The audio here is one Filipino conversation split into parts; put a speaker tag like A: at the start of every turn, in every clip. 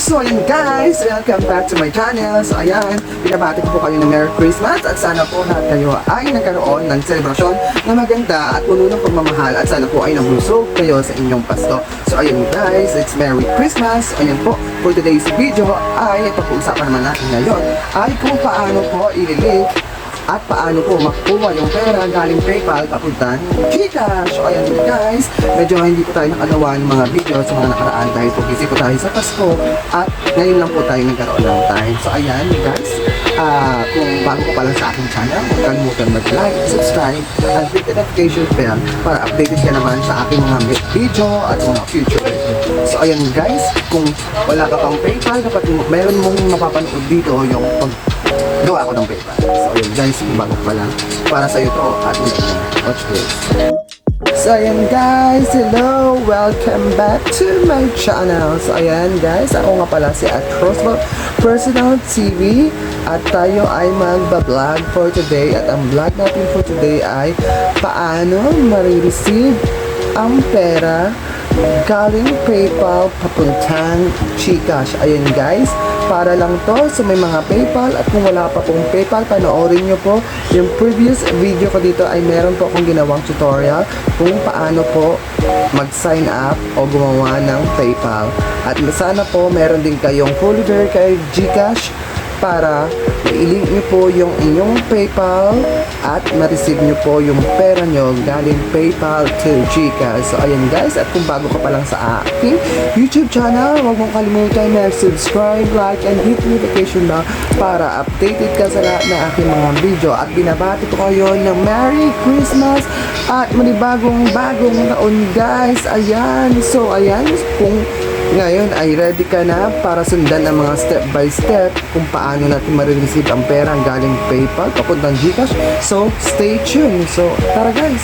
A: So ayan guys, welcome back to my channel. So ayan, pinabati ko po kayo ng Merry Christmas at sana po lahat kayo ay nagkaroon ng selebrasyon na maganda at puno ng pagmamahal at sana po ay nabusog kayo sa inyong Pasko. So ayan guys, it's Merry Christmas. Ayan po, for today's video ay pag-uusapan naman natin ngayon ay kung paano po ililink at paano po makuha yung pera galing PayPal papuntan GCash. So ayan guys, medyo hindi po tayo nakagawa ng mga video sa mga nakaraan dahil po busy po tayo sa Pasko at ngayon lang po tayo nagkaroon ng time. So ayan guys, kung bago ko pa lang sa aking channel, huwag kalimutan mag-like, subscribe, and click the notification bell para updated ka naman sa aking mga video at mga future video. So ayan guys, kung wala ka pang PayPal, kapag meron mong mapapanood dito yung gawa ko ng PayPal. So yun guys, bago pa lang para sa iyo to at watch this. So ayan guys, hello, welcome back to my channel. So ayan guys, ako nga pala si Atrosmo Personal TV at tayo ay magba-vlog for today at ang vlog natin for today ay paano marireceive ang pera galing PayPal papuntang GCash. Ayan guys, para lang to sa may mga PayPal at kung wala pa pong PayPal, panoorin nyo po yung previous video ko dito ay meron po akong ginawang tutorial kung paano po mag-sign up o gumawa ng PayPal. At sana po meron din kayong fully verified GCash para i-link nyo po yung inyong PayPal at ma-receive nyo po yung pera nyo galing PayPal to GCash. So ayan guys, at kung bago ka pa lang sa aking YouTube channel, huwag mong kalimutan na subscribe, like, and hit notification bell para updated ka sa lahat ng aking mga video. At binabati ko kayo ng Merry Christmas at bagong taon guys. Ayan, so ayan, kung ngayon ay ready ka na para sundan ang mga step by step kung paano natin marireceive ang pera galing PayPal papuntang GCash. So stay tuned. So tara guys.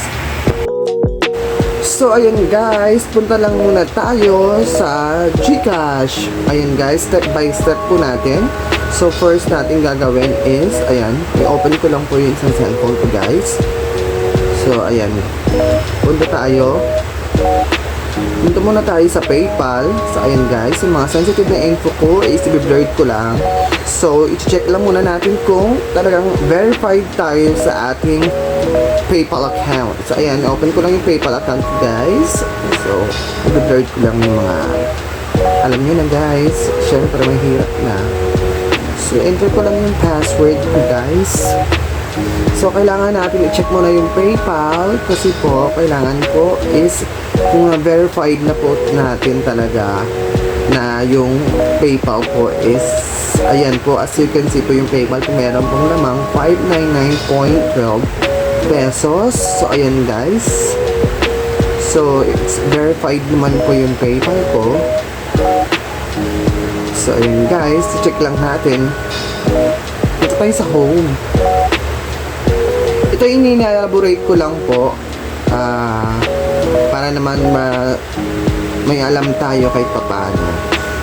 A: So ayan guys, punta lang muna tayo sa GCash. Ayan guys, step by step po natin. So first natin gagawin is, ayan, i-open ko lang po yung isang cellphone ko guys. So ayan, punta tayo. Dito muna tayo sa PayPal. So ayan guys, yung mga sensitive na info ko is i-blurred ko lang. So i-check lang muna natin kung talagang verified tayo sa ating PayPal account. So ayan, open ko lang yung PayPal account guys. So i-blurred ko lang yung mga, alam nyo na guys, syempre may hirap na. So enter ko lang yung password ko guys. So kailangan natin i-check muna yung PayPal kasi po kailangan po is kung verified na po natin talaga na yung PayPal po is, ayan po, as you can see po yung PayPal po meron pong lamang 599.12 pesos. So ayan guys, so it's verified naman po yung PayPal ko. So ayan guys, check lang natin. Ito tayo sa home. Ito yung ini-elaborate ko lang po para naman may alam tayo kahit papaano.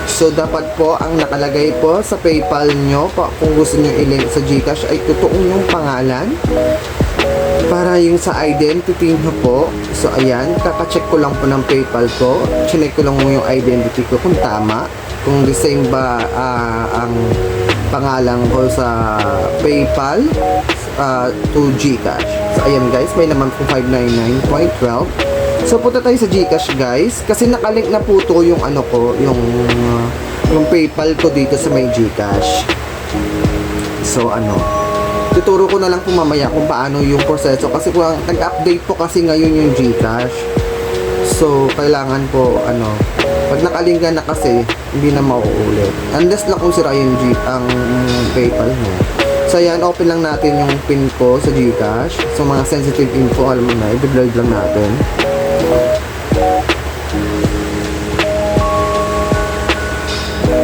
A: So dapat po ang nakalagay po sa PayPal nyo po, kung gusto nyo i-link sa GCash ay totoong yung pangalan para yung sa identity nyo po. So ayan, kaka-check ko lang po ng PayPal ko, chinek ko lang yung identity ko kung tama, kung the same ba ang pangalan ko sa PayPal to GCash. So ayan guys, may naman po 599.12. So punta tayo sa GCash guys kasi nakalink na po to yung ano ko, yung PayPal ko dito sa may GCash. So ano, tuturo ko na lang po mamaya kung paano yung proseso kasi kung nag-update po kasi ngayon yung GCash. So kailangan po ano, pag nakalink na kasi hindi na mauulit unless lang kung sira yung ang PayPal mo. So ayan, open lang natin yung pin ko sa GCash. So mga sensitive info, alam mo na, i-blurred lang natin.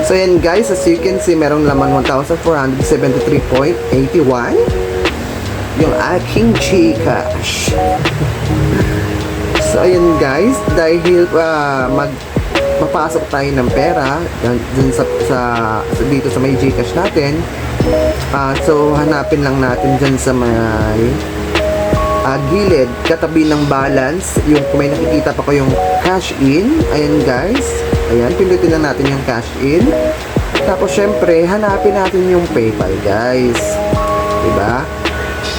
A: So ayan guys, as you can see, merong laman 1,473.81 yung aking GCash. So ayan guys, dahil mapasok tayo ng pera dun sa dito sa may GCash natin. So hanapin lang natin dyan sa may gilid, katabi ng balance, yung kung may nakikita pa ko yung cash in, ayan guys, Ayan, pindutin lang natin yung cash in. Tapos, syempre, hanapin natin yung PayPal, guys. Diba?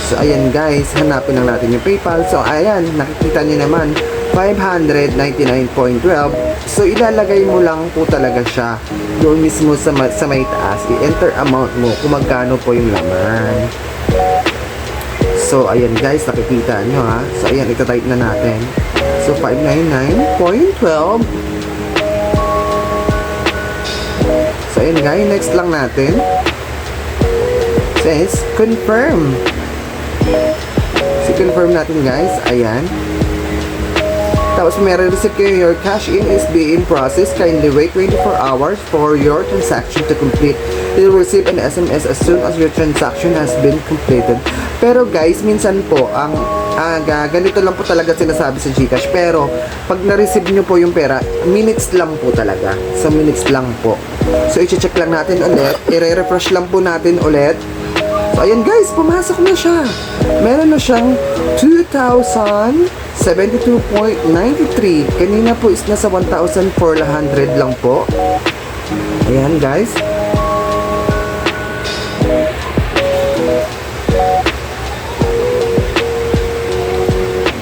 A: So, ayan, guys, hanapin lang natin yung PayPal. So, ayan, nakikita nyo naman, 599.12. So, ilalagay mo lang po talaga siya doon mismo sa may taas. I-enter amount mo kung magkano po yung laman. So, ayan, guys, nakikita nyo, ha? So, ayan, itatype na natin. So, 599.12. So, ayan, guys, next lang natin. Says, confirm. So, confirm natin, guys. Ayan. Tapos, meron receipt kayo, your cash in is being processed. Kindly wait 24 hours for your transaction to complete. You'll receive an SMS as soon as your transaction has been completed. Pero, guys, minsan po, ganito lang po talaga sinasabi sa GCash. Pero, pag na-receive nyo po yung pera, minutes lang po talaga. So, minutes lang po. So, i-check lang natin ulit. I-refresh lang po natin ulit. So, ayan guys, pumasok na siya. Meron na siyang 2,072.93. Kanina po is nasa 1,400 lang po. Ayan guys.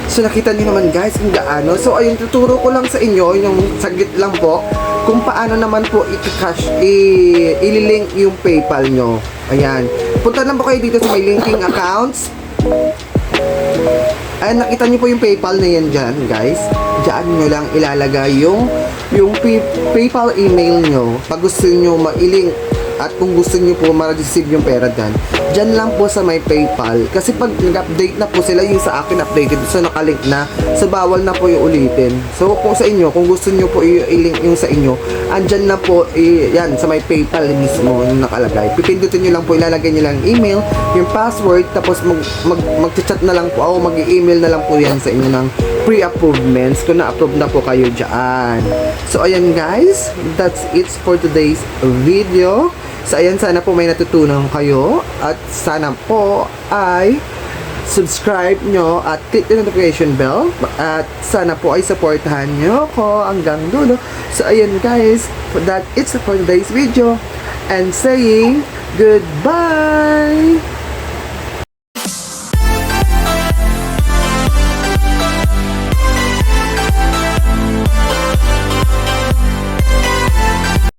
A: So, nakita niyo naman guys kung gaano. So, ayun, tuturo ko lang sa inyo yung saglit lang po kung paano naman po i-cash, ililink yung PayPal nyo. Ayan. Punta lang po kayo dito sa may linking accounts. Ayan, nakita niyo po yung PayPal na yan dyan, guys. Diyan nyo lang ilalagay yung PayPal email nyo pag gusto nyo ma-link at kung gusto nyo po ma-receive yung pera dyan. Dyan lang po sa may PayPal. Kasi pag nag-update na po sila, yung sa akin updated, so nakalink na, so bawal na po yung ulitin. So kung sa inyo, kung gusto nyo po i-link yung sa inyo, andyan na po, yan, sa may PayPal mismo yung nakalagay. Pipindutin nyo lang po, ilalagay nyo lang email, yung password, tapos mag-chat na lang po, o mag-email na lang po yan sa inyo ng pre-approvements kung na-approve na po kayo dyan. So ayan guys, that's it for today's video. So ayan, sana po may natutunan kayo at sana po ay subscribe nyo at click the notification bell at sana po ay supportahan nyo ko hanggang dulo. So ayan guys, that it's for today's video and saying goodbye.